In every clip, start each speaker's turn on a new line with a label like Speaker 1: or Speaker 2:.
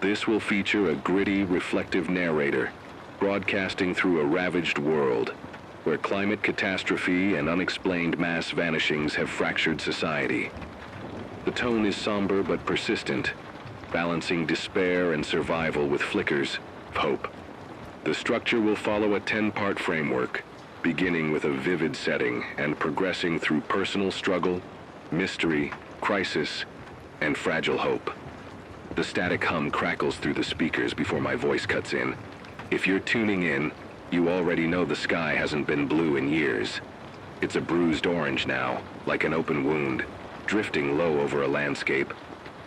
Speaker 1: This will feature a gritty, reflective narrator, broadcasting through a ravaged world, where climate catastrophe and unexplained mass vanishings have fractured society. The tone is somber but persistent, balancing despair and survival with flickers of hope. The structure will follow a 10-part framework, beginning with a vivid setting and progressing through personal struggle, mystery, crisis, and fragile hope. The static hum crackles through the speakers before my voice cuts in. If you're tuning in, you already know the sky hasn't been blue in years. It's a bruised orange now, like an open wound, drifting low over a landscape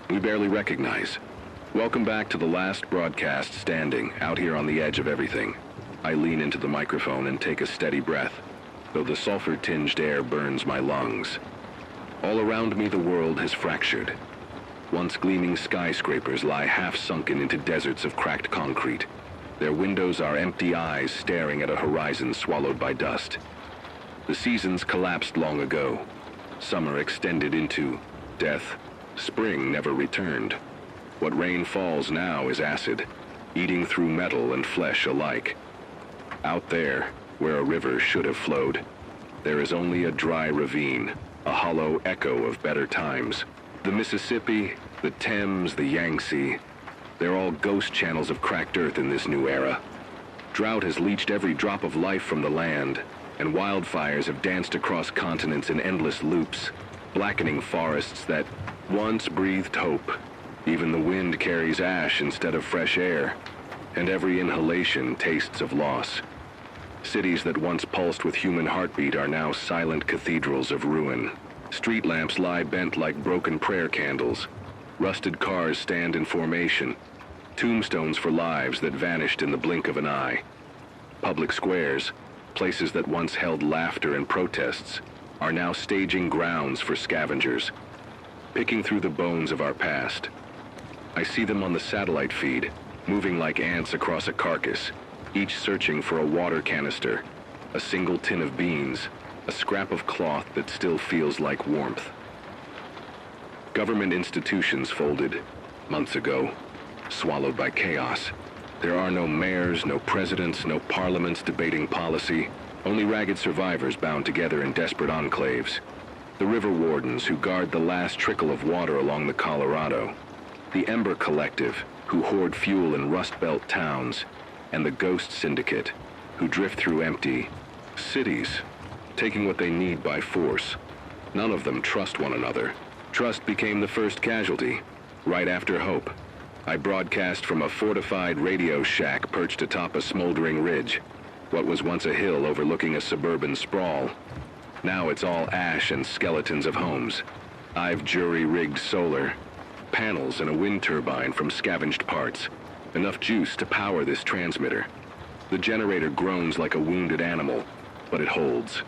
Speaker 1: we barely recognize. Welcome back to the last broadcast standing, out here on the edge of everything. I lean into the microphone and take a steady breath, though the sulfur-tinged air burns my lungs. All around me the world has fractured. Once gleaming skyscrapers lie half-sunken into deserts of cracked concrete. Their windows are empty eyes staring at a horizon swallowed by dust. The seasons collapsed long ago. Summer extended into death. Spring never returned. What rain falls now is acid, eating through metal and flesh alike. Out there, where a river should have flowed, there is only a dry ravine, a hollow echo of better times. The Mississippi, the Thames, the Yangtze, they're all ghost channels of cracked earth in this new era. Drought has leached every drop of life from the land, and wildfires have danced across continents in endless loops, blackening forests that once breathed hope. Even the wind carries ash instead of fresh air, and every inhalation tastes of loss. Cities that once pulsed with human heartbeat are now silent cathedrals of ruin. Street lamps lie bent like broken prayer candles. Rusted cars stand in formation, tombstones for lives that vanished in the blink of an eye. Public squares, places that once held laughter and protests, are now staging grounds for scavengers, picking through the bones of our past. I see them on the satellite feed, moving like ants across a carcass, each searching for a water canister, a single tin of beans, a scrap of cloth that still feels like warmth. Government institutions folded months ago, swallowed by chaos. There are no mayors, no presidents, no parliaments debating policy, only ragged survivors bound together in desperate enclaves. The river wardens who guard the last trickle of water along the Colorado, the Ember Collective who hoard fuel in Rust Belt towns, and the Ghost Syndicate who drift through empty cities, taking what they need by force. None of them trust one another. Trust became the first casualty, right after hope. I broadcast from a fortified radio shack perched atop a smoldering ridge. What was once a hill overlooking a suburban sprawl. Now it's all ash and skeletons of homes. I've jury-rigged solar, panels and a wind turbine from scavenged parts. Enough juice to power this transmitter. The generator groans like a wounded animal, but it holds.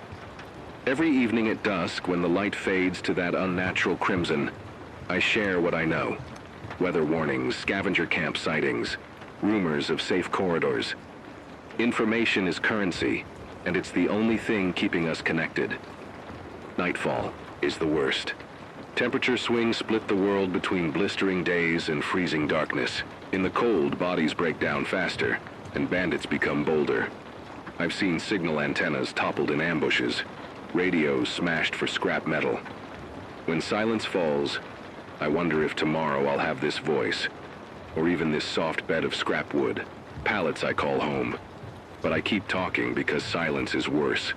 Speaker 1: Every evening at dusk, when the light fades to that unnatural crimson, I share what I know. Weather warnings, scavenger camp sightings, rumors of safe corridors. Information is currency, and it's the only thing keeping us connected. Nightfall is the worst. Temperature swings split the world between blistering days and freezing darkness. In the cold, bodies break down faster, and bandits become bolder. I've seen signal antennas toppled in ambushes, radios smashed for scrap metal. When silence falls, I wonder if tomorrow I'll have this voice, or even this soft bed of scrap wood, pallets I call home. But I keep talking because silence is worse.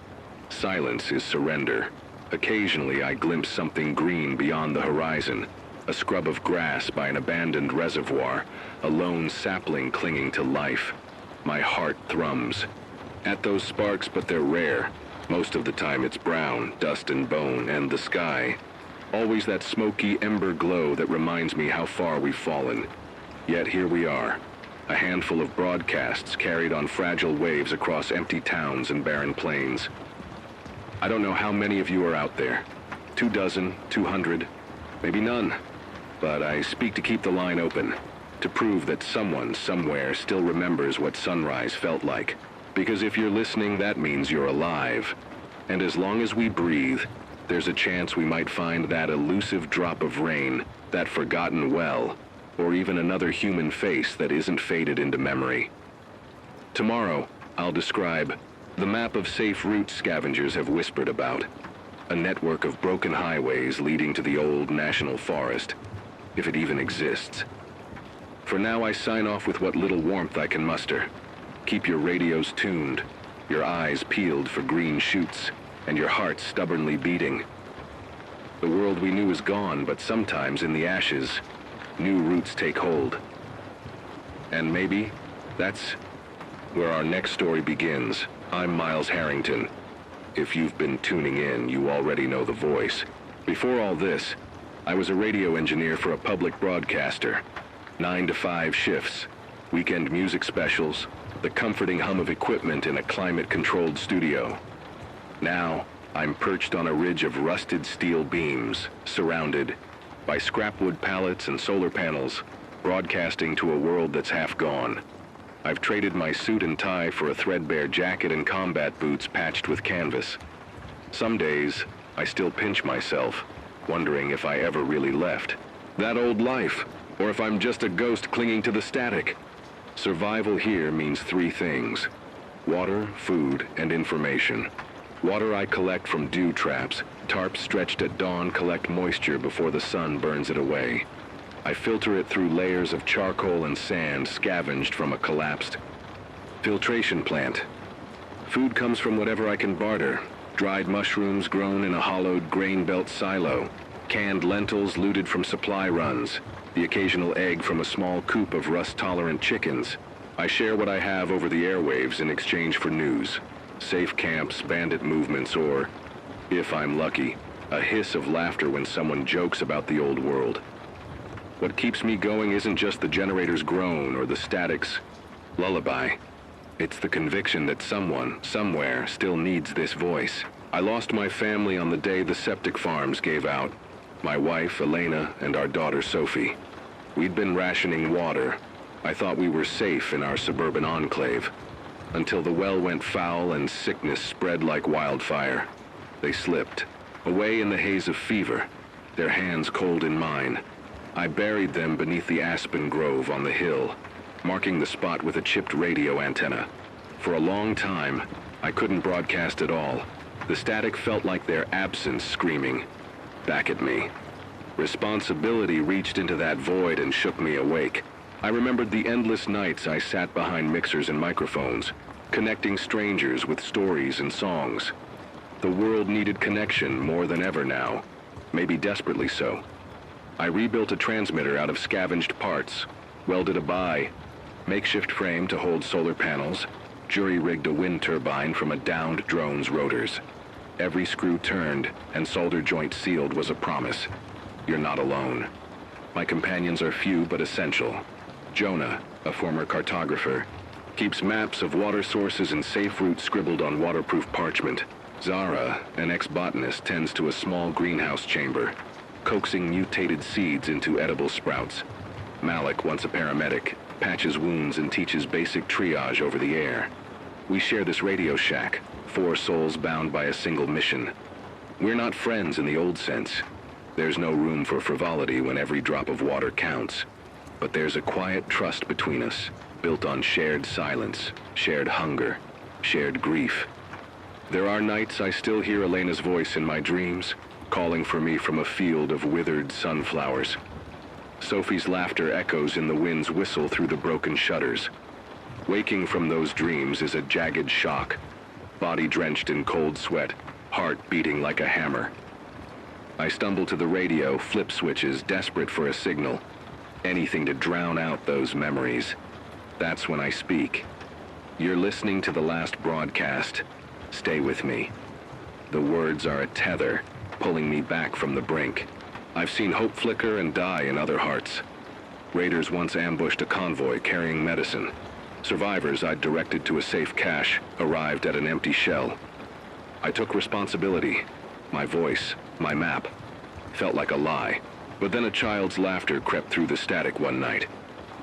Speaker 1: Silence is surrender. Occasionally I glimpse something green beyond the horizon, a scrub of grass by an abandoned reservoir, a lone sapling clinging to life. My heart thrums. At those sparks, but they're rare. Most of the time it's brown, dust and bone, and the sky. Always that smoky ember glow that reminds me how far we've fallen. Yet here we are, a handful of broadcasts carried on fragile waves across empty towns and barren plains. I don't know how many of you are out there. 24, 200, maybe none. But I speak to keep the line open, to prove that someone, somewhere, still remembers what sunrise felt like. Because if you're listening, that means you're alive. And as long as we breathe, there's a chance we might find that elusive drop of rain, that forgotten well, or even another human face that isn't faded into memory. Tomorrow, I'll describe the map of safe route scavengers have whispered about, a network of broken highways leading to the old national forest, if it even exists. For now, I sign off with what little warmth I can muster. Keep your radios tuned, your eyes peeled for green shoots, and your heart stubbornly beating. The world we knew is gone, but sometimes in the ashes, new roots take hold. And maybe that's where our next story begins. I'm Miles Harrington. If you've been tuning in, you already know the voice. Before all this, I was a radio engineer for a public broadcaster. 9 to 5 shifts, weekend music specials, the comforting hum of equipment in a climate-controlled studio. Now, I'm perched on a ridge of rusted steel beams, surrounded by scrapwood pallets and solar panels, broadcasting to a world that's half gone. I've traded my suit and tie for a threadbare jacket and combat boots patched with canvas. Some days, I still pinch myself, wondering if I ever really left that old life, or if I'm just a ghost clinging to the static. Survival here means 3 things: water, food, and information. Water I collect from dew traps. Tarps stretched at dawn collect moisture before the sun burns it away. I filter it through layers of charcoal and sand scavenged from a collapsed filtration plant. Food comes from whatever I can barter. Dried mushrooms grown in a hollowed grain belt silo. Canned lentils looted from supply runs. The occasional egg from a small coop of rust-tolerant chickens. I share what I have over the airwaves in exchange for news. Safe camps, bandit movements, or, if I'm lucky, a hiss of laughter when someone jokes about the old world. What keeps me going isn't just the generator's groan or the static's lullaby. It's the conviction that someone, somewhere, still needs this voice. I lost my family on the day the septic farms gave out. My wife, Elena, and our daughter, Sophie. We'd been rationing water. I thought we were safe in our suburban enclave, until the well went foul and sickness spread like wildfire. They slipped, away in the haze of fever, their hands cold in mine. I buried them beneath the aspen grove on the hill, marking the spot with a chipped radio antenna. For a long time, I couldn't broadcast at all. The static felt like their absence screaming back at me. Responsibility reached into that void and shook me awake. I remembered the endless nights I sat behind mixers and microphones, connecting strangers with stories and songs. The world needed connection more than ever now, maybe desperately so. I rebuilt a transmitter out of scavenged parts, welded a makeshift frame to hold solar panels, jury-rigged a wind turbine from a downed drone's rotors. Every screw turned and solder joint sealed was a promise. You're not alone. My companions are few but essential. Jonah, a former cartographer, keeps maps of water sources and safe routes scribbled on waterproof parchment. Zara, an ex-botanist, tends to a small greenhouse chamber, coaxing mutated seeds into edible sprouts. Malik, once a paramedic, patches wounds and teaches basic triage over the air. We share this radio shack, 4 souls bound by a single mission. We're not friends in the old sense. There's no room for frivolity when every drop of water counts. But there's a quiet trust between us, built on shared silence, shared hunger, shared grief. There are nights I still hear Elena's voice in my dreams, calling for me from a field of withered sunflowers. Sophie's laughter echoes in the wind's whistle through the broken shutters. Waking from those dreams is a jagged shock, body drenched in cold sweat, heart beating like a hammer. I stumble to the radio, flip switches, desperate for a signal. Anything to drown out those memories. That's when I speak. You're listening to the last broadcast. Stay with me. The words are a tether, pulling me back from the brink. I've seen hope flicker and die in other hearts. Raiders once ambushed a convoy carrying medicine. Survivors I'd directed to a safe cache arrived at an empty shell. I took responsibility. My voice, my map, felt like a lie. But then a child's laughter crept through the static one night.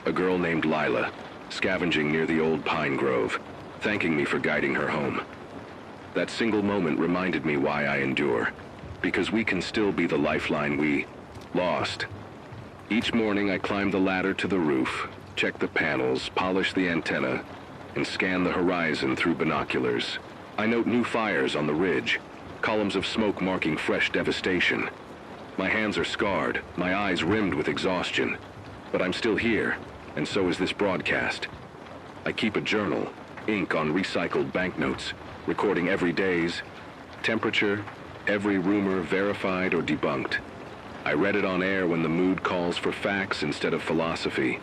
Speaker 1: A girl named Lila, scavenging near the old pine grove, thanking me for guiding her home. That single moment reminded me why I endure. Because we can still be the lifeline we lost. Each morning I climb the ladder to the roof, check the panels, polish the antenna, and scan the horizon through binoculars. I note new fires on the ridge, columns of smoke marking fresh devastation. My hands are scarred, my eyes rimmed with exhaustion. But I'm still here, and so is this broadcast. I keep a journal, ink on recycled banknotes, recording every day's temperature, every rumor verified or debunked. I read it on air when the mood calls for facts instead of philosophy.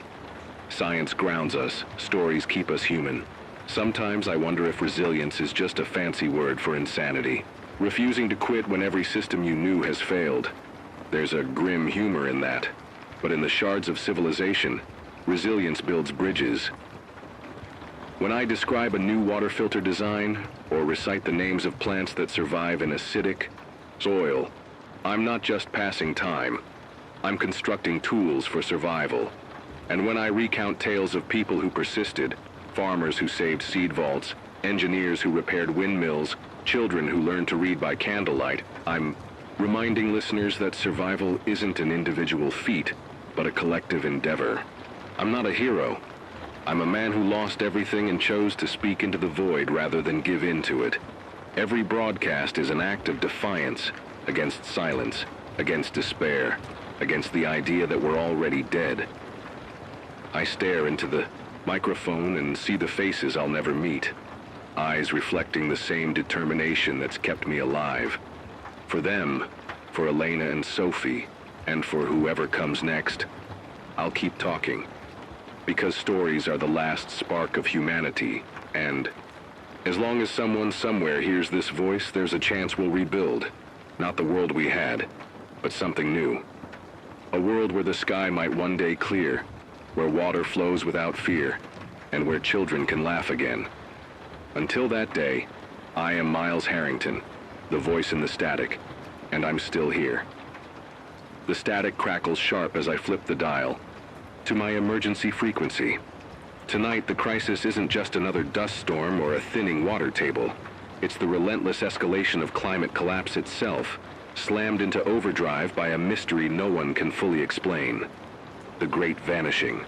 Speaker 1: Science grounds us, stories keep us human. Sometimes I wonder if resilience is just a fancy word for insanity. Refusing to quit when every system you knew has failed. There's a grim humor in that. But in the shards of civilization, resilience builds bridges. When I describe a new water filter design, or recite the names of plants that survive in acidic soil, I'm not just passing time. I'm constructing tools for survival. And when I recount tales of people who persisted, farmers who saved seed vaults, engineers who repaired windmills, children who learned to read by candlelight, I'm reminding listeners that survival isn't an individual feat, but a collective endeavor. I'm not a hero. I'm a man who lost everything and chose to speak into the void rather than give in to it. Every broadcast is an act of defiance against silence, against despair, against the idea that we're already dead. I stare into the microphone and see the faces I'll never meet, eyes reflecting the same determination that's kept me alive. For them, for Elena and Sophie, and for whoever comes next, I'll keep talking. Because stories are the last spark of humanity, and as long as someone somewhere hears this voice, there's a chance we'll rebuild. Not the world we had, but something new. A world where the sky might one day clear, where water flows without fear, and where children can laugh again. Until that day, I am Miles Harrington, the voice in the static, and I'm still here. The static crackles sharp as I flip the dial to my emergency frequency. Tonight, the crisis isn't just another dust storm or a thinning water table. It's the relentless escalation of climate collapse itself, slammed into overdrive by a mystery no one can fully explain. The Great Vanishing.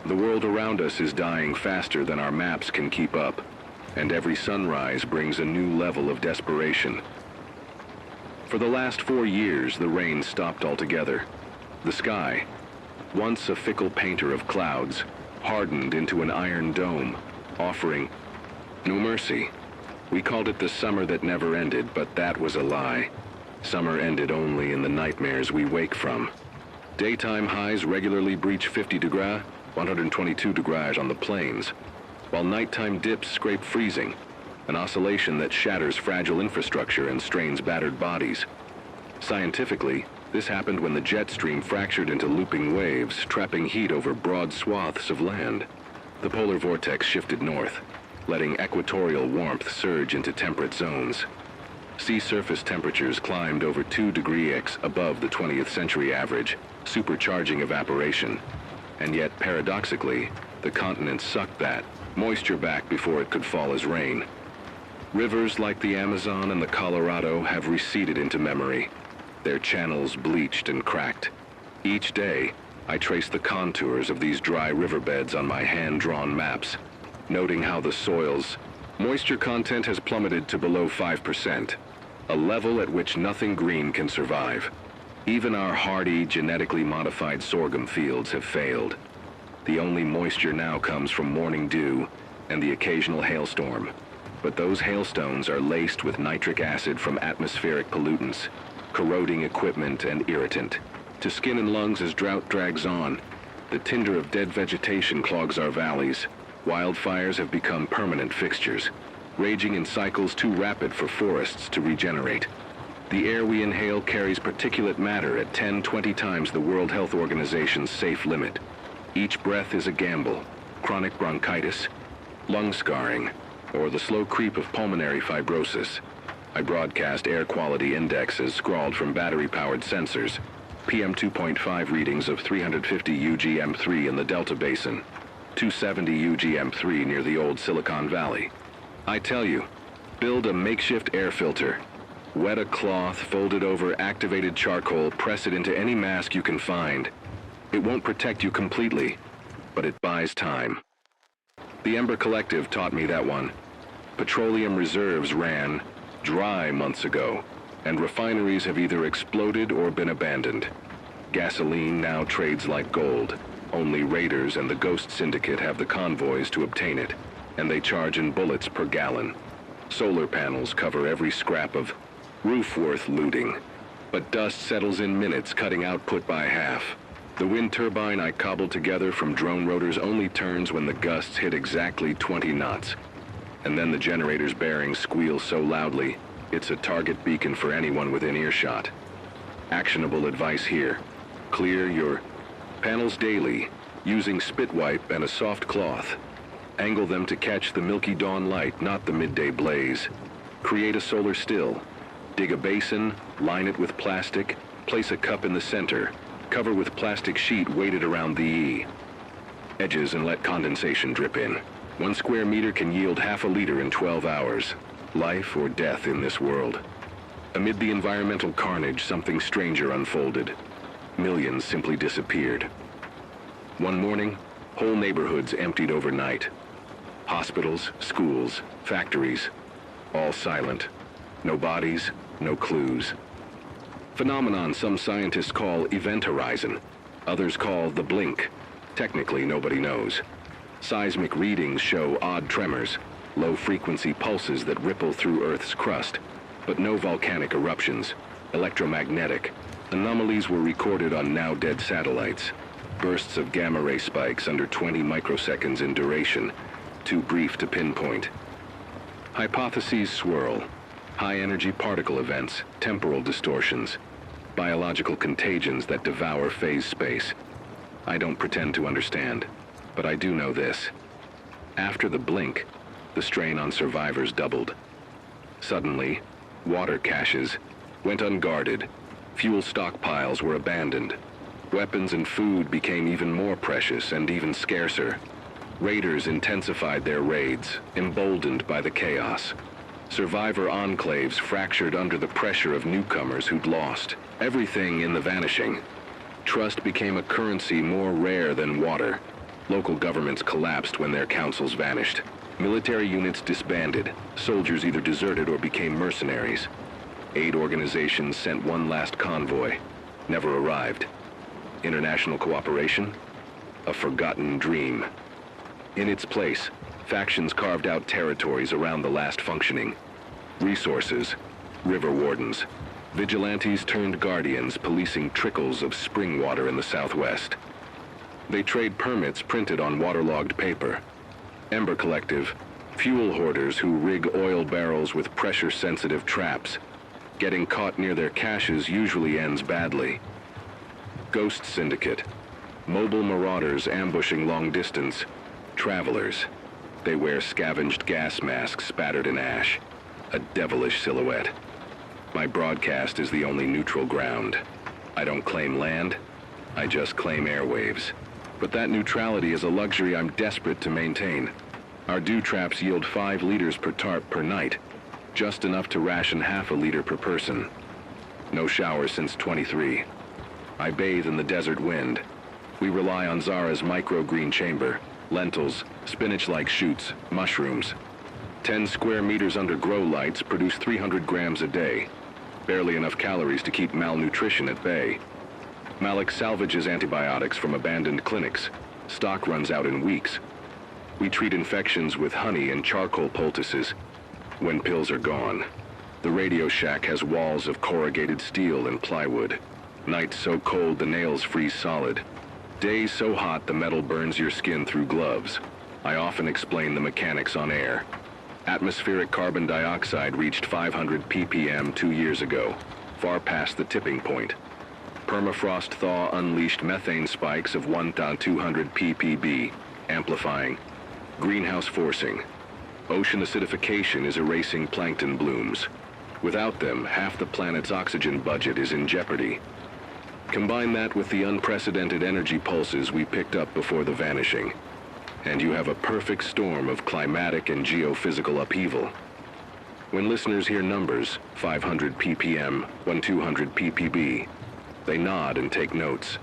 Speaker 1: The world around us is dying faster than our maps can keep up, and every sunrise brings a new level of desperation. For the last 4 years, the rain stopped altogether. The sky, once a fickle painter of clouds, hardened into an iron dome, offering no mercy. We called it the summer that never ended, but that was a lie. Summer ended only in the nightmares we wake from. Daytime highs regularly breach 50 degrees, 122 degrees on the plains, while nighttime dips scrape freezing, an oscillation that shatters fragile infrastructure and strains battered bodies. Scientifically, this happened when the jet stream fractured into looping waves, trapping heat over broad swaths of land. The polar vortex shifted north, letting equatorial warmth surge into temperate zones. Sea surface temperatures climbed over 2 degrees above the 20th century average, supercharging evaporation. And yet, paradoxically, the continent sucked that moisture back before it could fall as rain. Rivers like the Amazon and the Colorado have receded into memory, their channels bleached and cracked. Each day, I trace the contours of these dry riverbeds on my hand-drawn maps, noting how the soil's moisture content has plummeted to below 5%, a level at which nothing green can survive. Even our hardy, genetically modified sorghum fields have failed. The only moisture now comes from morning dew and the occasional hailstorm. But those hailstones are laced with nitric acid from atmospheric pollutants, corroding equipment and irritant. To skin and lungs as drought drags on, the tinder of dead vegetation clogs our valleys. Wildfires have become permanent fixtures, raging in cycles too rapid for forests to regenerate. The air we inhale carries particulate matter at 10-20 times the World Health Organization's safe limit. Each breath is a gamble, chronic bronchitis, lung scarring, or the slow creep of pulmonary fibrosis. I broadcast air quality indexes scrawled from battery-powered sensors, PM 2.5 readings of 350 UGM3 in the Delta Basin, 270 UGM3 near the old Silicon Valley. I tell you, build a makeshift air filter. Wet a cloth, fold it over activated charcoal, press it into any mask you can find, It won't protect you completely, but it buys time. The Ember Collective taught me that one. Petroleum reserves ran dry months ago, and refineries have either exploded or been abandoned. Gasoline now trades like gold. Only raiders and the Ghost Syndicate have the convoys to obtain it, and they charge in bullets per gallon. Solar panels cover every scrap of roof worth looting, but dust settles in minutes, cutting output by half. The wind turbine I cobbled together from drone rotors only turns when the gusts hit exactly 20 knots. And then the generator's bearings squeal so loudly, it's a target beacon for anyone within earshot. Actionable advice here. Clear your panels daily, using spit wipe and a soft cloth. Angle them to catch the milky dawn light, not the midday blaze. Create a solar still. Dig a basin, line it with plastic, place a cup in the center, cover with plastic sheet weighted around the edges and let condensation drip in. 1 square meter can yield half a liter in 12 hours. Life or death in this world. Amid the environmental carnage, something stranger unfolded. Millions simply disappeared. One morning, whole neighborhoods emptied overnight. Hospitals, schools, factories, all silent. No bodies, no clues. Phenomenon some scientists call event horizon. Others call the blink. Technically, nobody knows. Seismic readings show odd tremors, low-frequency pulses that ripple through Earth's crust, but no volcanic eruptions. Electromagnetic. Anomalies were recorded on now-dead satellites. Bursts of gamma-ray spikes under 20 microseconds in duration, too brief to pinpoint. Hypotheses swirl. High-energy particle events, temporal distortions, biological contagions that devour phase space. I don't pretend to understand, but I do know this. After the blink, the strain on survivors doubled. Suddenly, water caches went unguarded. Fuel stockpiles were abandoned. Weapons and food became even more precious and even scarcer. Raiders intensified their raids, emboldened by the chaos. Survivor enclaves fractured under the pressure of newcomers who'd lost everything in the vanishing. Trust became a currency more rare than water. Local governments collapsed when their councils vanished. Military units disbanded. Soldiers either deserted or became mercenaries. Aid organizations sent one last convoy. Never arrived. International cooperation? A forgotten dream. In its place, factions carved out territories around the last functioning. Resources, river wardens. Vigilantes turned guardians, policing trickles of spring water in the southwest. They trade permits printed on waterlogged paper. Ember Collective, fuel hoarders who rig oil barrels with pressure-sensitive traps. Getting caught near their caches usually ends badly. Ghost Syndicate, mobile marauders ambushing long distance. Travelers. They wear scavenged gas masks spattered in ash. A devilish silhouette. My broadcast is the only neutral ground. I don't claim land, I just claim airwaves. But that neutrality is a luxury I'm desperate to maintain. Our dew traps yield 5 liters per tarp per night, just enough to ration half a liter per person. No showers since 23. I bathe in the desert wind. We rely on Zara's microgreen chamber, lentils, spinach-like shoots, mushrooms. 10 square meters under grow lights produce 300 grams a day. Barely enough calories to keep malnutrition at bay. Malik salvages antibiotics from abandoned clinics. Stock runs out in weeks. We treat infections with honey and charcoal poultices when pills are gone. The radio shack has walls of corrugated steel and plywood. Nights so cold the nails freeze solid. Days so hot the metal burns your skin through gloves. I often explain the mechanics on air. Atmospheric carbon dioxide reached 500 ppm 2 years ago, far past the tipping point. Permafrost thaw unleashed methane spikes of 1,200 ppb, amplifying. Greenhouse forcing. Ocean acidification is erasing plankton blooms. Without them, half the planet's oxygen budget is in jeopardy. Combine that with the unprecedented energy pulses we picked up before the vanishing, and you have a perfect storm of climatic and geophysical upheaval. When listeners hear numbers, 500 ppm, 1,200 ppb, they nod and take notes.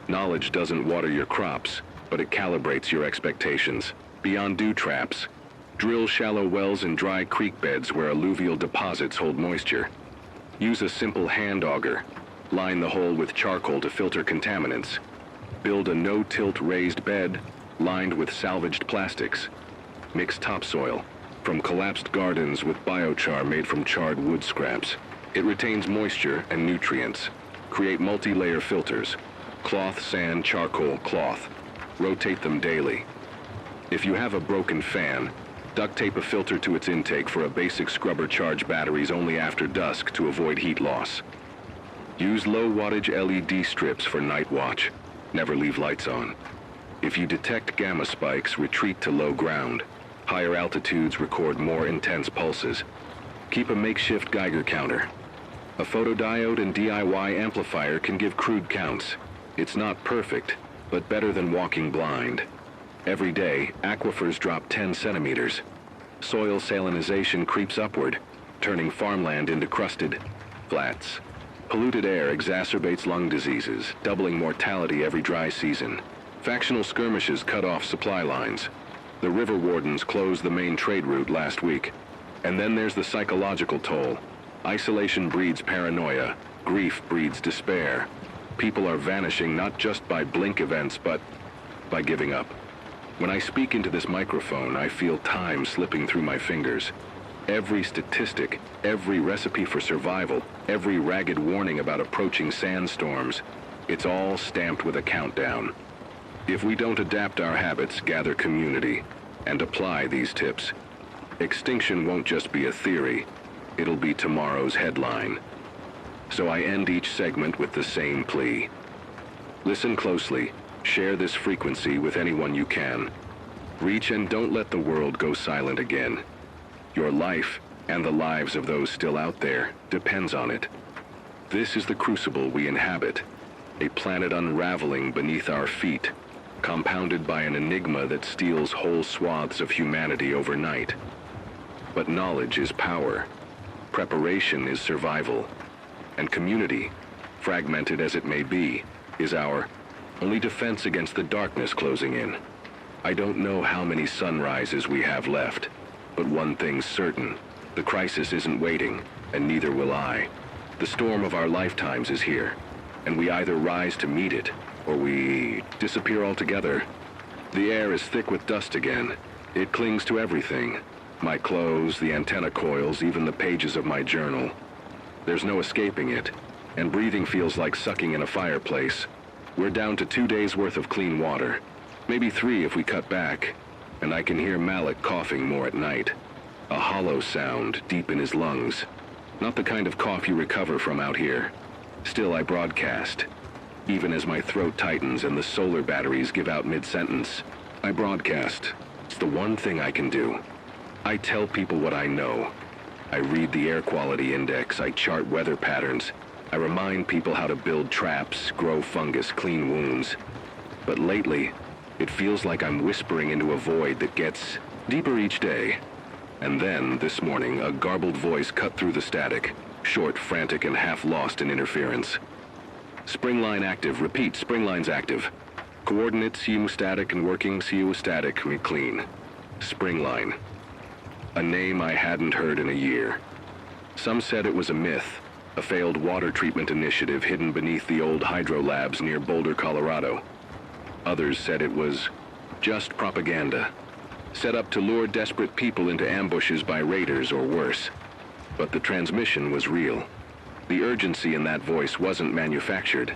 Speaker 1: Knowledge doesn't water your crops, but it calibrates your expectations. Beyond dew traps, drill shallow wells in dry creek beds where alluvial deposits hold moisture. Use a simple hand auger. Line the hole with charcoal to filter contaminants. Build a no-tilt raised bed lined with salvaged plastics. Mix topsoil from collapsed gardens with biochar made from charred wood scraps. It retains moisture and nutrients. Create multi-layer filters. Cloth, sand, charcoal, cloth. Rotate them daily. If you have a broken fan, duct tape a filter to its intake for a basic scrubber. Charge batteries only after dusk to avoid heat loss. Use low wattage LED strips for night watch. Never leave lights on. If you detect gamma spikes, retreat to low ground. Higher altitudes record more intense pulses. Keep a makeshift Geiger counter. A photodiode and DIY amplifier can give crude counts. It's not perfect, but better than walking blind. Every day, aquifers drop 10 centimeters. Soil salinization creeps upward, turning farmland into crusted flats. Polluted air exacerbates lung diseases, doubling mortality every dry season. Factional skirmishes cut off supply lines. The river wardens closed the main trade route last week. And then there's the psychological toll. Isolation breeds paranoia. Grief breeds despair. People are vanishing not just by blink events, but by giving up. When I speak into this microphone, I feel time slipping through my fingers. Every statistic, every recipe for survival, every ragged warning about approaching sandstorms, it's all stamped with a countdown. If we don't adapt our habits, gather community, and apply these tips, extinction won't just be a theory, it'll be tomorrow's headline. So I end each segment with the same plea. Listen closely, share this frequency with anyone you can. Reach and don't let the world go silent again. Your life, and the lives of those still out there, depends on it. This is the crucible we inhabit, a planet unraveling beneath our feet, compounded by an enigma that steals whole swaths of humanity overnight. But knowledge is power, preparation is survival, and community, fragmented as it may be, is our only defense against the darkness closing in. I don't know how many sunrises we have left, but one thing's certain, the crisis isn't waiting, and neither will I. The storm of our lifetimes is here, and we either rise to meet it, or we disappear altogether. The air is thick with dust again. It clings to everything. My clothes, the antenna coils, even the pages of my journal. There's no escaping it, and breathing feels like sucking in a fireplace. We're down to 2 days' worth of clean water. Maybe 3 if we cut back. And I can hear Malik coughing more at night. A hollow sound deep in his lungs. Not the kind of cough you recover from out here. Still, I broadcast. Even as my throat tightens and the solar batteries give out mid-sentence, I broadcast. It's the one thing I can do. I tell people what I know. I read the air quality index, I chart weather patterns. I remind people how to build traps, grow fungus, clean wounds. But lately, it feels like I'm whispering into a void that gets deeper each day. And then, this morning, a garbled voice cut through the static, short, frantic, and half lost in interference. Springline active. Repeat, springline's active. Coordinates, CU static and working, CU static, clean. Springline. A name I hadn't heard in a year. Some said it was a myth, a failed water treatment initiative hidden beneath the old hydro labs near Boulder, Colorado. Others said it was just propaganda, set up to lure desperate people into ambushes by raiders or worse. But the transmission was real. The urgency in that voice wasn't manufactured.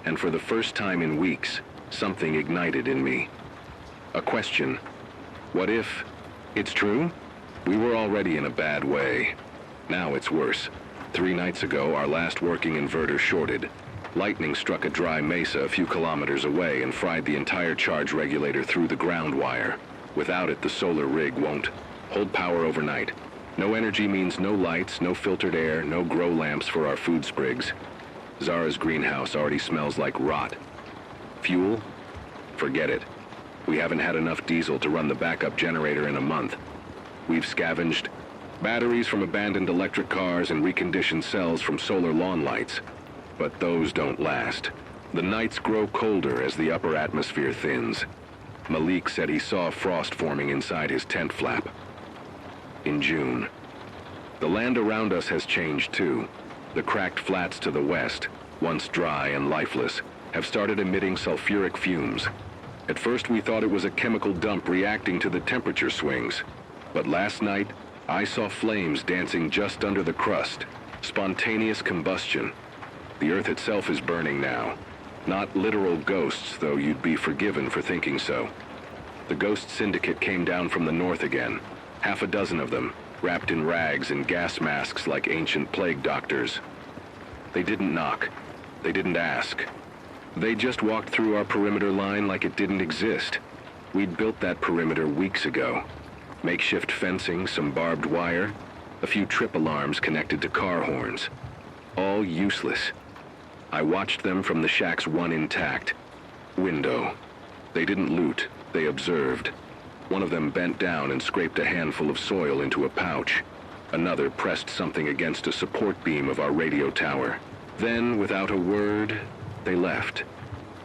Speaker 1: And for the first time in weeks, something ignited in me. A question. What if it's true? We were already in a bad way. Now it's worse. 3 nights ago, our last working inverter shorted. Lightning struck a dry mesa a few kilometers away and fried the entire charge regulator through the ground wire. Without it, the solar rig won't hold power overnight. No energy means no lights, no filtered air, no grow lamps for our food sprigs. Zara's greenhouse already smells like rot. Fuel? Forget it. We haven't had enough diesel to run the backup generator in a month. We've scavenged batteries from abandoned electric cars and reconditioned cells from solar lawn lights. But those don't last. The nights grow colder as the upper atmosphere thins. Malik said he saw frost forming inside his tent flap. In June. The land around us has changed too. The cracked flats to the west, once dry and lifeless, have started emitting sulfuric fumes. At first we thought it was a chemical dump reacting to the temperature swings. But last night, I saw flames dancing just under the crust. Spontaneous combustion. The Earth itself is burning now. Not literal ghosts, though you'd be forgiven for thinking so. The ghost syndicate came down from the north again. Half a dozen of them, wrapped in rags and gas masks like ancient plague doctors. They didn't knock. They didn't ask. They just walked through our perimeter line like it didn't exist. We'd built that perimeter weeks ago. Makeshift fencing, some barbed wire, a few trip alarms connected to car horns. All useless. I watched them from the shack's one intact window. They didn't loot, they observed. One of them bent down and scraped a handful of soil into a pouch. Another pressed something against a support beam of our radio tower. Then, without a word, they left.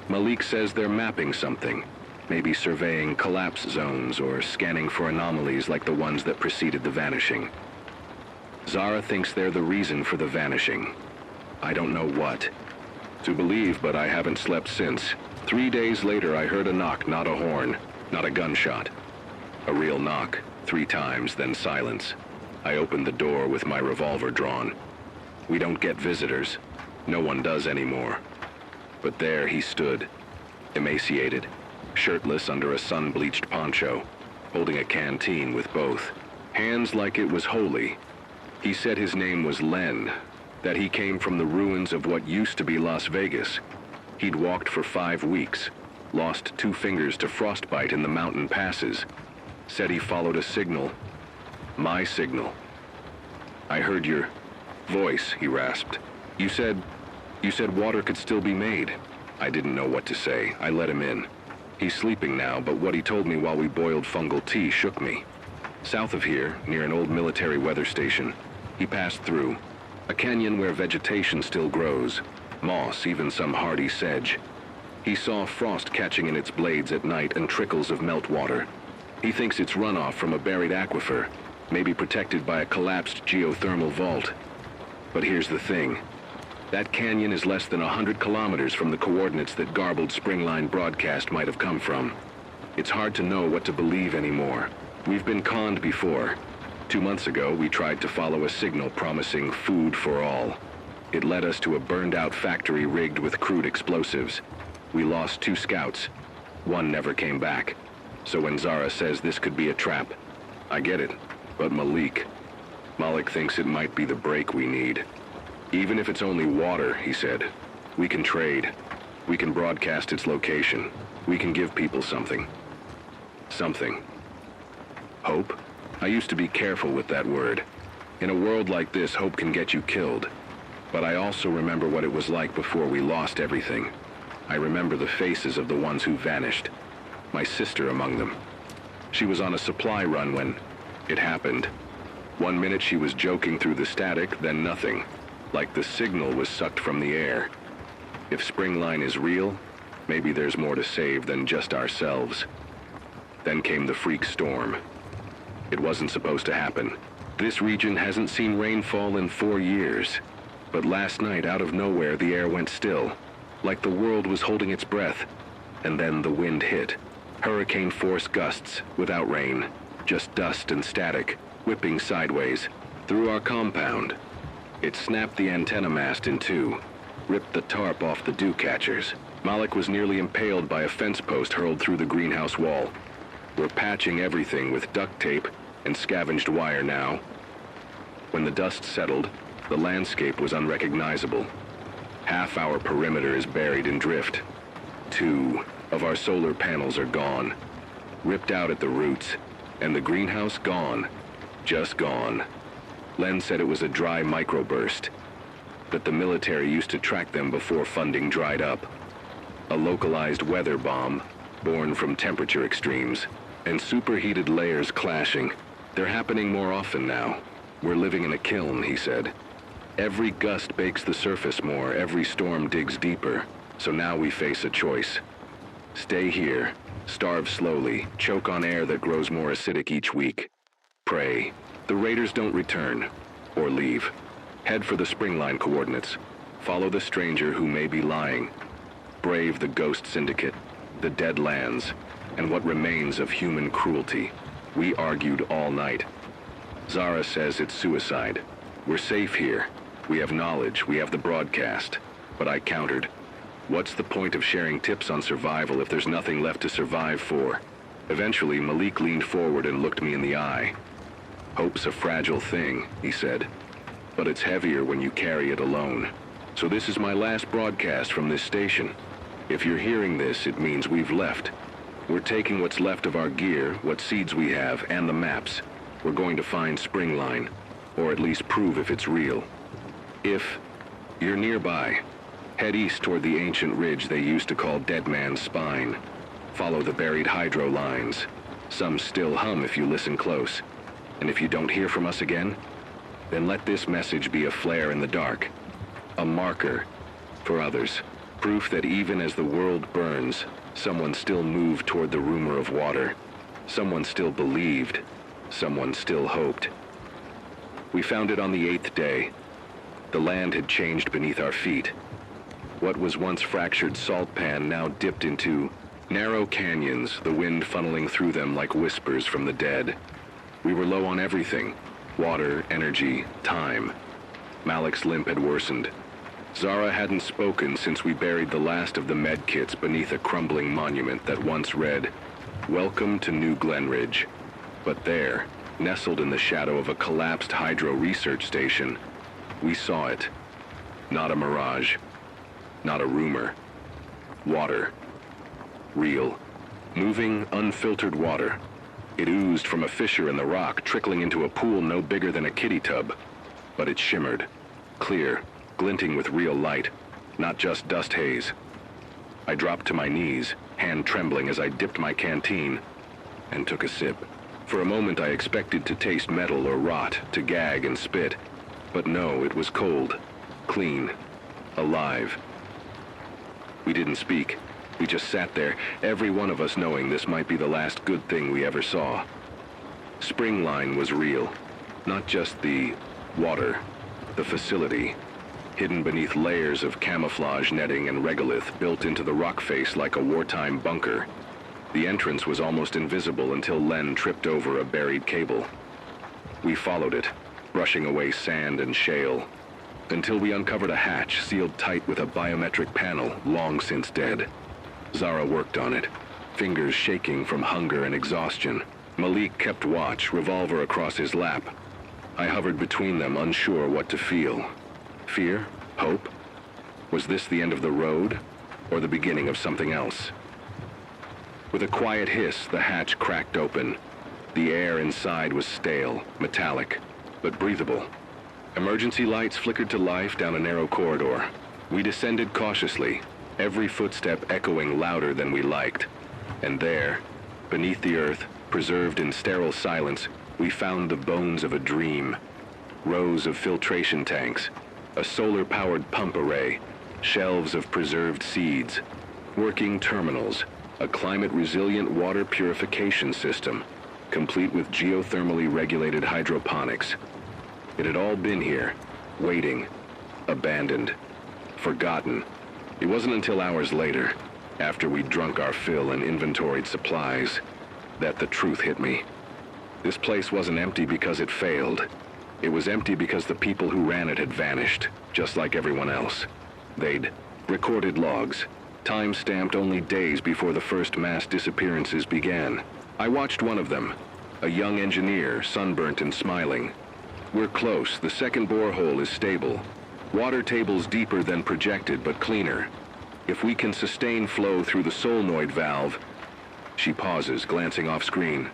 Speaker 1: Malik says they're mapping something. Maybe surveying collapse zones or scanning for anomalies like the ones that preceded the vanishing. Zara thinks they're the reason for the vanishing. I don't know what to believe, but I haven't slept since. 3 days later, I heard a knock, not a horn, not a gunshot. A real knock, 3 times, then silence. I opened the door with my revolver drawn. We don't get visitors. No one does anymore. But there he stood, emaciated, shirtless under a sun-bleached poncho, holding a canteen with both hands like it was holy. He said his name was Len, that he came from the ruins of what used to be Las Vegas. He'd walked for 5 weeks, lost 2 fingers to frostbite in the mountain passes. Said he followed a signal. My signal. I heard your voice, he rasped. You said water could still be made. I didn't know what to say. I let him in. He's sleeping now, but what he told me while we boiled fungal tea shook me. South of here, near an old military weather station, he passed through. A canyon where vegetation still grows. Moss, even some hardy sedge. He saw frost catching in its blades at night and trickles of meltwater. He thinks it's runoff from a buried aquifer, maybe protected by a collapsed geothermal vault. But here's the thing. That canyon is less than 100 kilometers from the coordinates that garbled Springline broadcast might have come from. It's hard to know what to believe anymore. We've been conned before. 2 months ago, we tried to follow a signal promising food for all. It led us to a burned-out factory rigged with crude explosives. We lost 2 scouts. 1 never came back. So when Zara says this could be a trap, I get it. But Malik thinks it might be the break we need. Even if it's only water, he said. We can trade. We can broadcast its location. We can give people something. Something. Hope? I used to be careful with that word. In a world like this, hope can get you killed. But I also remember what it was like before we lost everything. I remember the faces of the ones who vanished. My sister among them. She was on a supply run when it happened. 1 minute she was joking through the static, then nothing. Like the signal was sucked from the air. If Springline is real, maybe there's more to save than just ourselves. Then came the freak storm. It wasn't supposed to happen. This region hasn't seen rainfall in 4 years. But last night, out of nowhere, the air went still. Like the world was holding its breath. And then the wind hit. Hurricane-force gusts, without rain. Just dust and static, whipping sideways, through our compound. It snapped the antenna mast in 2, ripped the tarp off the dew catchers. Malik was nearly impaled by a fence post hurled through the greenhouse wall. We're patching everything with duct tape and scavenged wire now. When the dust settled, the landscape was unrecognizable. Half our perimeter is buried in drift. 2 of our solar panels are gone, ripped out at the roots, and the greenhouse gone, just gone. Len said it was a dry microburst, that the military used to track them before funding dried up. A localized weather bomb, born from temperature extremes, and superheated layers clashing. They're happening more often now. We're living in a kiln, he said. Every gust bakes the surface more, every storm digs deeper. So now we face a choice. Stay here, starve slowly, choke on air that grows more acidic each week. Pray the raiders don't return, or leave. Head for the Springline coordinates. Follow the stranger who may be lying. Brave the Ghost Syndicate, the dead lands, and what remains of human cruelty. We argued all night. Zara says it's suicide. We're safe here. We have knowledge, we have the broadcast. But I countered. What's the point of sharing tips on survival if there's nothing left to survive for? Eventually, Malik leaned forward and looked me in the eye. Hope's a fragile thing, he said. But it's heavier when you carry it alone. So this is my last broadcast from this station. If you're hearing this, it means we've left. We're taking what's left of our gear, what seeds we have, and the maps. We're going to find Springline, or at least prove if it's real. If you're nearby, head east toward the ancient ridge they used to call Dead Man's Spine. Follow the buried hydro lines. Some still hum if you listen close. And if you don't hear from us again, then let this message be a flare in the dark. A marker for others. Proof that even as the world burns, someone still moved toward the rumor of water. Someone still believed. Someone still hoped. We found it on the 8th day. The land had changed beneath our feet. What was once fractured salt pan now dipped into narrow canyons, the wind funneling through them like whispers from the dead. We were low on everything. Water, energy, time. Malik's limp had worsened. Zara hadn't spoken since we buried the last of the med kits beneath a crumbling monument that once read, "Welcome to New Glenridge." But there, nestled in the shadow of a collapsed hydro research station, we saw it. Not a mirage. Not a rumor. Water. Real. Moving, unfiltered water. It oozed from a fissure in the rock, trickling into a pool no bigger than a kiddie tub. But it shimmered. Clear. Glinting with real light. Not just dust haze. I dropped to my knees, hand trembling as I dipped my canteen, and took a sip. For a moment I expected to taste metal or rot, to gag and spit. But no, it was cold. Clean. Alive. We didn't speak. We just sat there, every one of us knowing this might be the last good thing we ever saw. Springline was real. Not just the water, the facility, hidden beneath layers of camouflage netting and regolith built into the rock face like a wartime bunker. The entrance was almost invisible until Len tripped over a buried cable. We followed it, brushing away sand and shale, until we uncovered a hatch sealed tight with a biometric panel long since dead. Zara worked on it, fingers shaking from hunger and exhaustion. Malik kept watch, revolver across his lap. I hovered between them, unsure what to feel. Fear? Hope? Was this the end of the road, or the beginning of something else? With a quiet hiss, the hatch cracked open. The air inside was stale, metallic, but breathable. Emergency lights flickered to life down a narrow corridor. We descended cautiously, every footstep echoing louder than we liked. And there, beneath the earth, preserved in sterile silence, we found the bones of a dream. Rows of filtration tanks, a solar-powered pump array, shelves of preserved seeds, working terminals, a climate-resilient water purification system, complete with geothermally regulated hydroponics. It had all been here, waiting, abandoned, forgotten. It wasn't until hours later, after we'd drunk our fill and inventoried supplies, that the truth hit me. This place wasn't empty because it failed. It was empty because the people who ran it had vanished, just like everyone else. They'd recorded logs, time-stamped only days before the first mass disappearances began. I watched one of them, a young engineer, sunburnt and smiling. We're close. The second borehole is stable. Water tables deeper than projected, but cleaner. If we can sustain flow through the solenoid valve... She pauses, glancing off screen.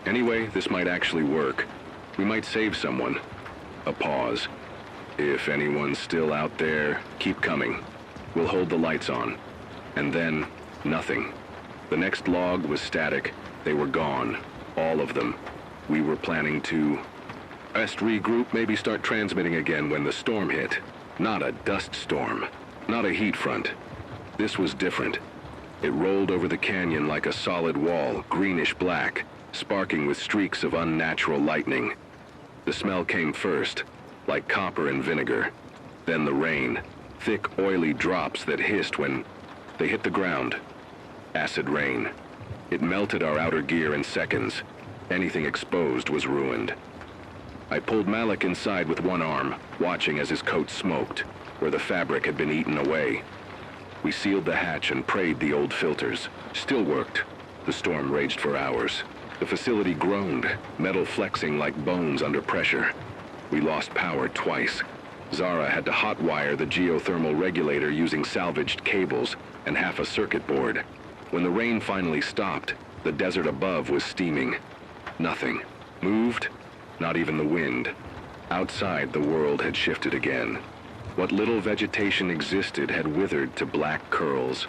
Speaker 1: Anyway, this might actually work. We might save someone. A pause. If anyone's still out there, keep coming. We'll hold the lights on. And then, nothing. The next log was static. They were gone. All of them. We were planning to... best regroup, maybe start transmitting again when the storm hit. Not a dust storm. Not a heat front. This was different. It rolled over the canyon like a solid wall, greenish-black, sparking with streaks of unnatural lightning. The smell came first, like copper and vinegar. Then the rain, thick, oily drops that hissed when they hit the ground. Acid rain. It melted our outer gear in seconds. Anything exposed was ruined. I pulled Malik inside with one arm, watching as his coat smoked, where the fabric had been eaten away. We sealed the hatch and prayed the old filters. Still worked. The storm raged for hours. The facility groaned, metal flexing like bones under pressure. We lost power twice. Zara had to hotwire the geothermal regulator using salvaged cables and half a circuit board. When the rain finally stopped, the desert above was steaming. Nothing moved, not even the wind. Outside, the world had shifted again. What little vegetation existed had withered to black curls.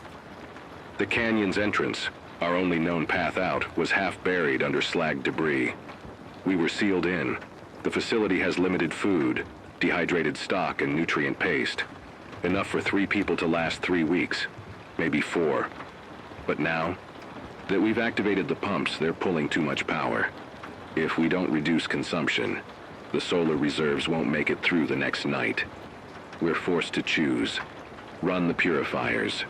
Speaker 1: The canyon's entrance, our only known path out, was half buried under slag debris. We were sealed in. The facility has limited food, dehydrated stock and nutrient paste. Enough for 3 people to last 3 weeks, maybe 4. But now that we've activated the pumps, they're pulling too much power. If we don't reduce consumption, the solar reserves won't make it through the next night. We're forced to choose. Run the purifiers,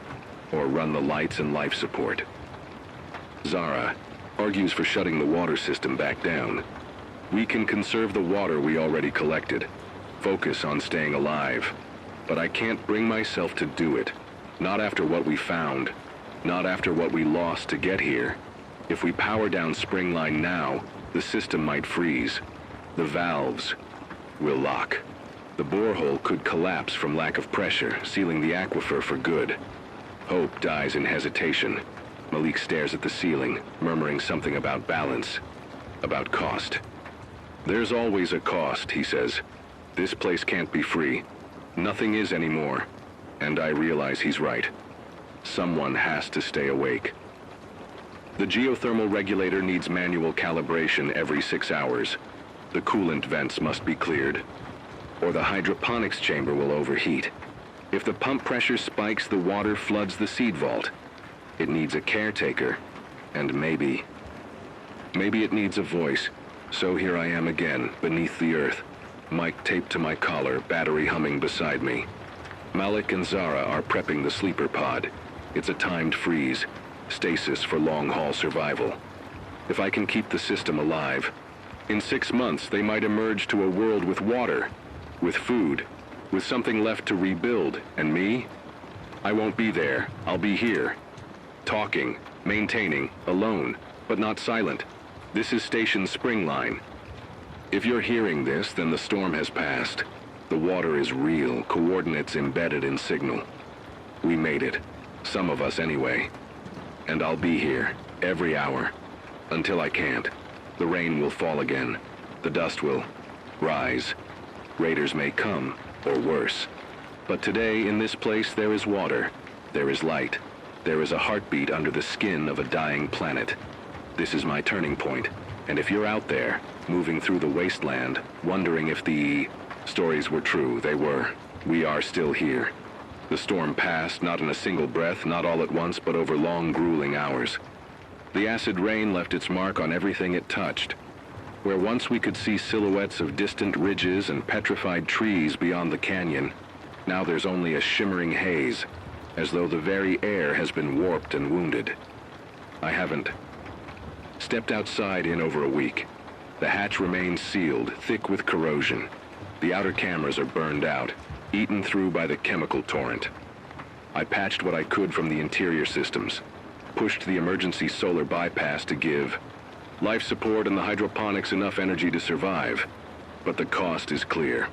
Speaker 1: or run the lights and life support. Zara argues for shutting the water system back down. We can conserve the water we already collected, focus on staying alive. But I can't bring myself to do it. Not after what we found. Not after what we lost to get here. If we power down Springline now, the system might freeze. The valves will lock. The borehole could collapse from lack of pressure, sealing the aquifer for good. Hope dies in hesitation. Malik stares at the ceiling, murmuring something about balance, about cost. There's always a cost, he says. This place can't be free. Nothing is anymore. And I realize he's right. Someone has to stay awake. The geothermal regulator needs manual calibration every 6 hours. The coolant vents must be cleared, or the hydroponics chamber will overheat. If the pump pressure spikes, the water floods the seed vault. It needs a caretaker, and maybe it needs a voice. So here I am again, beneath the earth, mic taped to my collar, battery humming beside me. Malik and Zara are prepping the sleeper pod. It's a timed freeze, stasis for long-haul survival. If I can keep the system alive, in 6 months they might emerge to a world with water, with food, with something left to rebuild. And me? I won't be there. I'll be here. Talking, maintaining, alone, but not silent. This is Station Springline. If you're hearing this, then the storm has passed. The water is real, coordinates embedded in signal. We made it. Some of us anyway. And I'll be here, every hour, until I can't. The rain will fall again. The dust will rise. Raiders may come, or worse. But today, in this place, there is water. There is light. There is a heartbeat under the skin of a dying planet. This is my turning point. And if you're out there, moving through the wasteland, wondering if the stories were true, they were. We are still here. The storm passed, not in a single breath, not all at once, but over long, grueling hours. The acid rain left its mark on everything it touched. Where once we could see silhouettes of distant ridges and petrified trees beyond the canyon, now there's only a shimmering haze, as though the very air has been warped and wounded. I haven't stepped outside in over a week. The hatch remains sealed, thick with corrosion. The outer cameras are burned out, eaten through by the chemical torrent. I patched what I could from the interior systems, pushed the emergency solar bypass to give life support and the hydroponics enough energy to survive. But the cost is clear.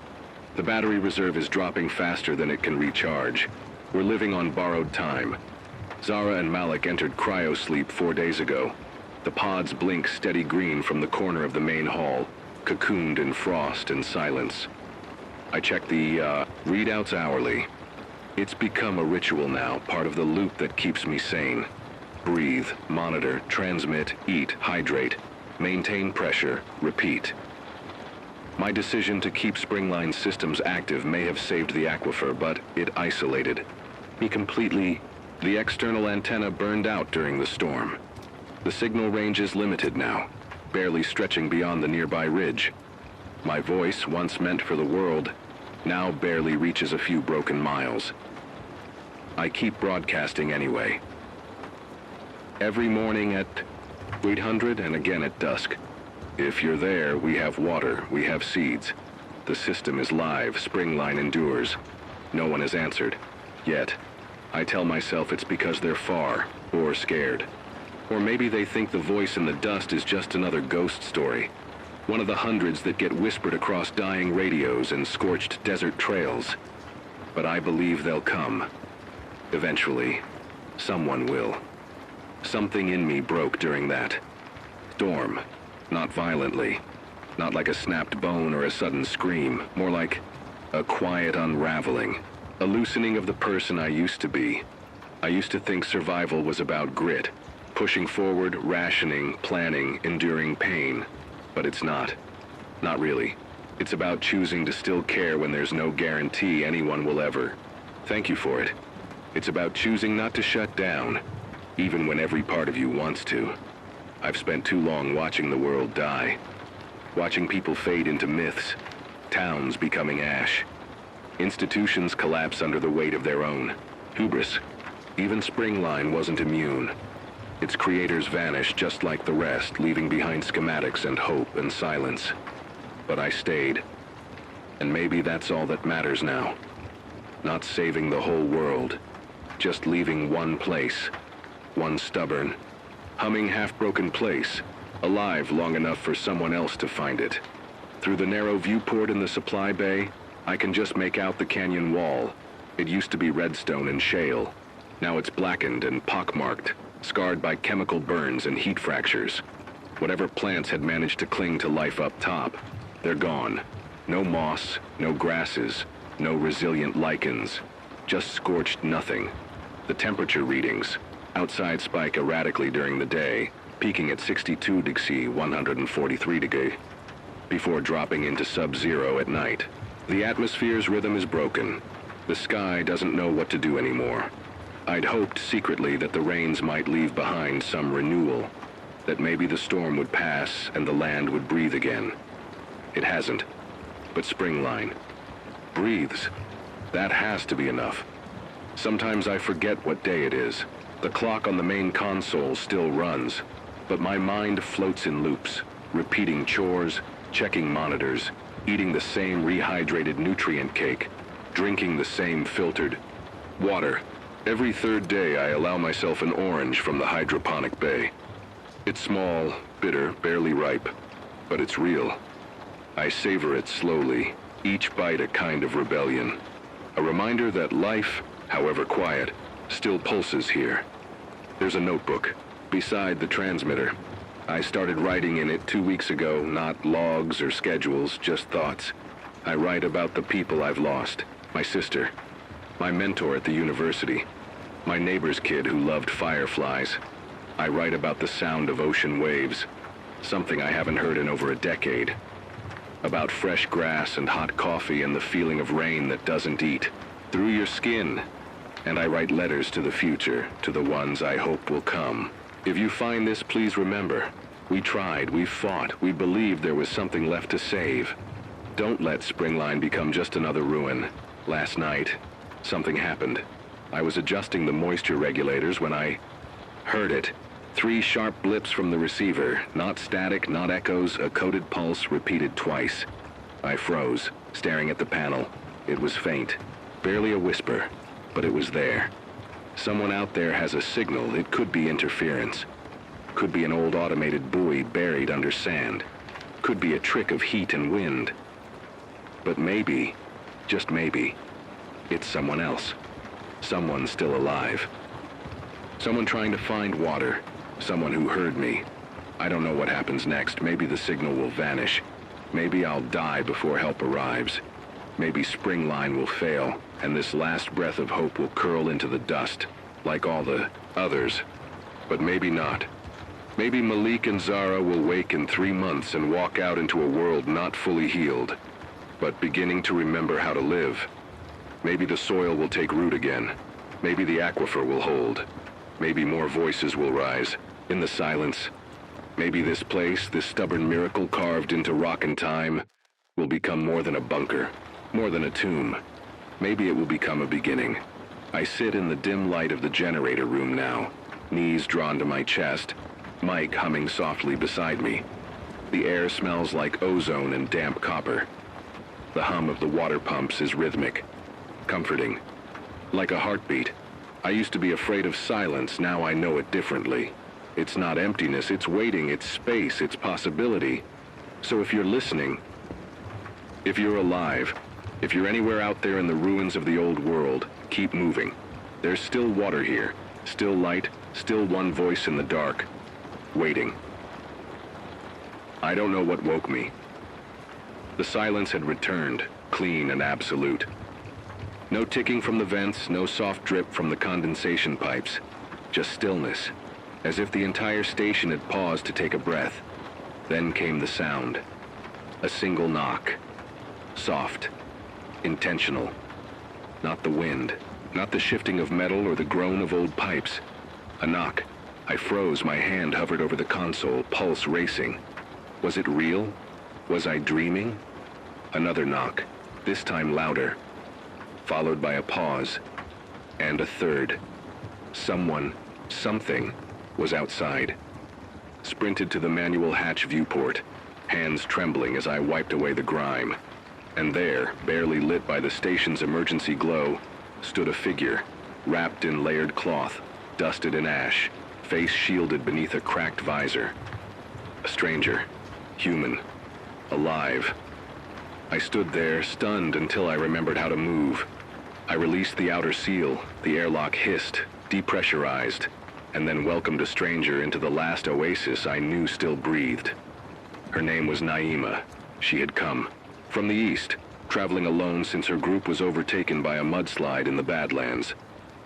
Speaker 1: The battery reserve is dropping faster than it can recharge. We're living on borrowed time. Zara and Malik entered cryosleep 4 days ago. The pods blink steady green from the corner of the main hall, cocooned in frost and silence. I check the readouts hourly. It's become a ritual now, part of the loop that keeps me sane. Breathe, monitor, transmit, eat, hydrate, maintain pressure, repeat. My decision to keep Springline systems active may have saved the aquifer, but it isolated me completely The external antenna burned out during the storm. The signal range is limited now, barely stretching beyond the nearby ridge. My voice, once meant for the world, now barely reaches a few broken miles. I keep broadcasting anyway. Every morning at 800 and again at dusk. If you're there, we have water, we have seeds. The system is live, Springline endures. No one has answered, yet. I tell myself it's because they're far, or scared. Or maybe they think the voice in the dust is just another ghost story. One of the hundreds that get whispered across dying radios and scorched desert trails. But I believe they'll come. Eventually, someone will. Something in me broke during that storm. Not violently. Not like a snapped bone or a sudden scream. More like a quiet unraveling. A loosening of the person I used to be. I used to think survival was about grit. Pushing forward, rationing, planning, enduring pain. But it's not. Not really. It's about choosing to still care when there's no guarantee anyone will ever. Thank you for it. It's about choosing not to shut down, even when every part of you wants to. I've spent too long watching the world die. Watching people fade into myths. Towns becoming ash. Institutions collapse under the weight of their own hubris. Even Springline wasn't immune. Its creators vanished just like the rest, leaving behind schematics and hope and silence. But I stayed. And maybe that's all that matters now. Not saving the whole world. Just leaving one place. One stubborn, humming half-broken place. Alive long enough for someone else to find it. Through the narrow viewport in the supply bay, I can just make out the canyon wall. It used to be redstone and shale. Now it's blackened and pockmarked, scarred by chemical burns and heat fractures. Whatever plants had managed to cling to life up top, they're gone. No moss, no grasses, no resilient lichens. Just scorched nothing. The temperature readings, outside spike erratically during the day, peaking at 62 degrees, 143 degrees, before dropping into sub-zero at night. The atmosphere's rhythm is broken. The sky doesn't know what to do anymore. I'd hoped secretly that the rains might leave behind some renewal, that maybe the storm would pass and the land would breathe again. It hasn't. But Springline breathes. That has to be enough. Sometimes I forget what day it is. The clock on the main console still runs, but my mind floats in loops, repeating chores, checking monitors, eating the same rehydrated nutrient cake, drinking the same filtered water. Every third day I allow myself an orange from the hydroponic bay. It's small, bitter, barely ripe, but it's real. I savor it slowly, each bite a kind of rebellion. A reminder that life, however quiet, still pulses here. There's a notebook beside the transmitter. I started writing in it 2 weeks ago, not logs or schedules, just thoughts. I write about the people I've lost. My sister, my mentor at the university, my neighbor's kid who loved fireflies. I write about the sound of ocean waves, something I haven't heard in over a decade. About fresh grass and hot coffee and the feeling of rain that doesn't eat. Through your skin. And I write letters to the future, to the ones I hope will come. If you find this, please remember. We tried, we fought, we believed there was something left to save. Don't let Springline become just another ruin. Last night, something happened. I was adjusting the moisture regulators when I heard it. 3 sharp blips from the receiver, not static, not echoes, a coded pulse repeated twice. I froze, staring at the panel. It was faint, barely a whisper, but it was there. Someone out there has a signal. It could be interference. Could be an old automated buoy buried under sand. Could be a trick of heat and wind. But maybe, just maybe, it's someone else. Someone still alive. Someone trying to find water. Someone who heard me. I don't know what happens next. Maybe the signal will vanish. Maybe I'll die before help arrives. Maybe Springline will fail, and this last breath of hope will curl into the dust, like all the others. But maybe not. Maybe Malik and Zara will wake in 3 months and walk out into a world not fully healed, but beginning to remember how to live. Maybe the soil will take root again. Maybe the aquifer will hold. Maybe more voices will rise, in the silence. Maybe this place, this stubborn miracle carved into rock and time, will become more than a bunker, more than a tomb. Maybe it will become a beginning. I sit in the dim light of the generator room now, knees drawn to my chest, Mike humming softly beside me. The air smells like ozone and damp copper. The hum of the water pumps is rhythmic, comforting, like a heartbeat. I used to be afraid of silence, now I know it differently. It's not emptiness, it's waiting, it's space, it's possibility. So if you're listening, if you're alive, if you're anywhere out there in the ruins of the old world, keep moving. There's still water here, still light, still one voice in the dark, waiting. I don't know what woke me. The silence had returned, clean and absolute. No ticking from the vents, no soft drip from the condensation pipes. Just stillness, as if the entire station had paused to take a breath. Then came the sound. A single knock. Soft. Intentional. Not the wind, not the shifting of metal or the groan of old pipes. A knock. I froze, my hand hovered over the console, pulse racing. Was it real? Was I dreaming? Another knock, this time louder, followed by a pause, and a third. Someone, something, was outside. Sprinted to the manual hatch viewport, hands trembling as I wiped away the grime. And there, barely lit by the station's emergency glow, stood a figure, wrapped in layered cloth, dusted in ash, face shielded beneath a cracked visor. A stranger, human, alive. I stood there, stunned until I remembered how to move. I released the outer seal, the airlock hissed, depressurized, and then welcomed a stranger into the last oasis I knew still breathed. Her name was Naima. She had come from the east, traveling alone since her group was overtaken by a mudslide in the Badlands.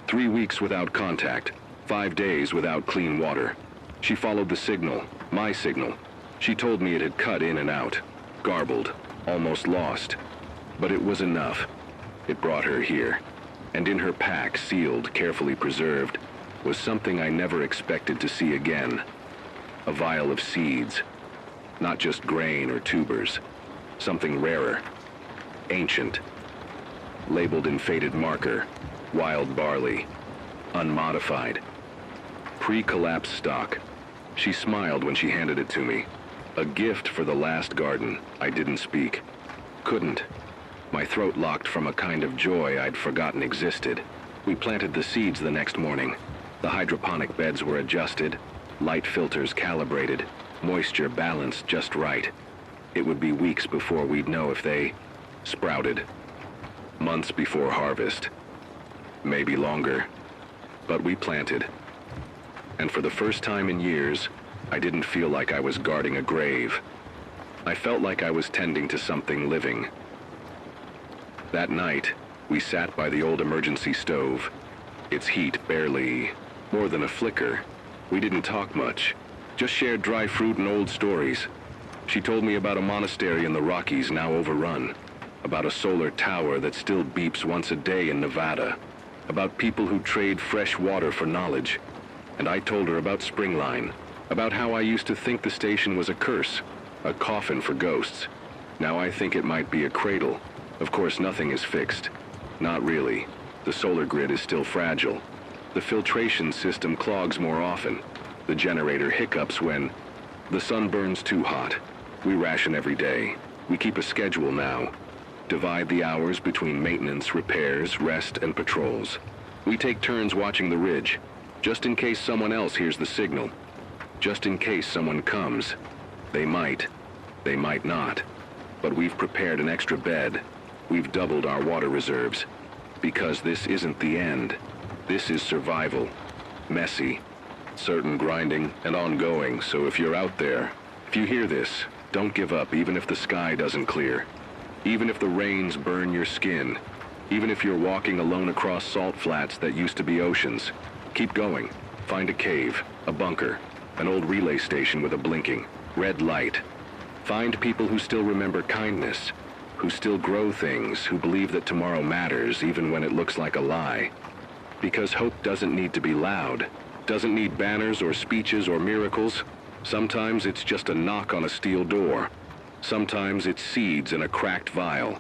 Speaker 1: 3 weeks without contact, 5 days without clean water. She followed the signal, my signal. She told me it had cut in and out, garbled, almost lost. But it was enough. It brought her here. And in her pack, sealed, carefully preserved, was something I never expected to see again. A vial of seeds. Not just grain or tubers. Something rarer. Ancient. Labeled in faded marker. Wild barley. Unmodified. Pre-collapse stock. She smiled when she handed it to me. A gift for the last garden. I didn't speak. Couldn't. My throat locked from a kind of joy I'd forgotten existed. We planted the seeds the next morning. The hydroponic beds were adjusted, light filters calibrated, moisture balanced just right. It would be weeks before we'd know if they sprouted. Months before harvest. Maybe longer. But we planted. And for the first time in years, I didn't feel like I was guarding a grave. I felt like I was tending to something living. That night, we sat by the old emergency stove. Its heat barely more than a flicker. We didn't talk much, just shared dry fruit and old stories. She told me about a monastery in the Rockies now overrun, about a solar tower that still beeps once a day in Nevada, about people who trade fresh water for knowledge. And I told her about Springline, about how I used to think the station was a curse, a coffin for ghosts. Now I think it might be a cradle. Of course, nothing is fixed. Not really. The solar grid is still fragile. The filtration system clogs more often. The generator hiccups when the sun burns too hot. We ration every day. We keep a schedule now. Divide the hours between maintenance, repairs, rest, and patrols. We take turns watching the ridge, just in case someone else hears the signal. Just in case someone comes. They might not. But we've prepared an extra bed. We've doubled our water reserves. Because this isn't the end. This is survival. Messy. Certain grinding and ongoing, so if you're out there, if you hear this, don't give up even if the sky doesn't clear. Even if the rains burn your skin. Even if you're walking alone across salt flats that used to be oceans. Keep going. Find a cave, a bunker, an old relay station with a blinking red light. Find people who still remember kindness, who still grow things, who believe that tomorrow matters even when it looks like a lie. Because hope doesn't need to be loud, doesn't need banners or speeches or miracles. Sometimes it's just a knock on a steel door. Sometimes it's seeds in a cracked vial.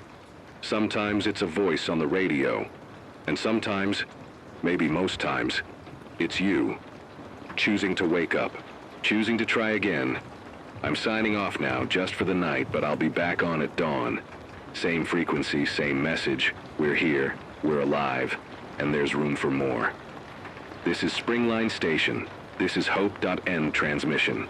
Speaker 1: Sometimes it's a voice on the radio. And sometimes, maybe most times, it's you. Choosing to wake up. Choosing to try again. I'm signing off now just for the night, but I'll be back on at dawn. Same frequency, same message. We're here, we're alive, and there's room for more. This is Springline Station. This is Hope.End transmission.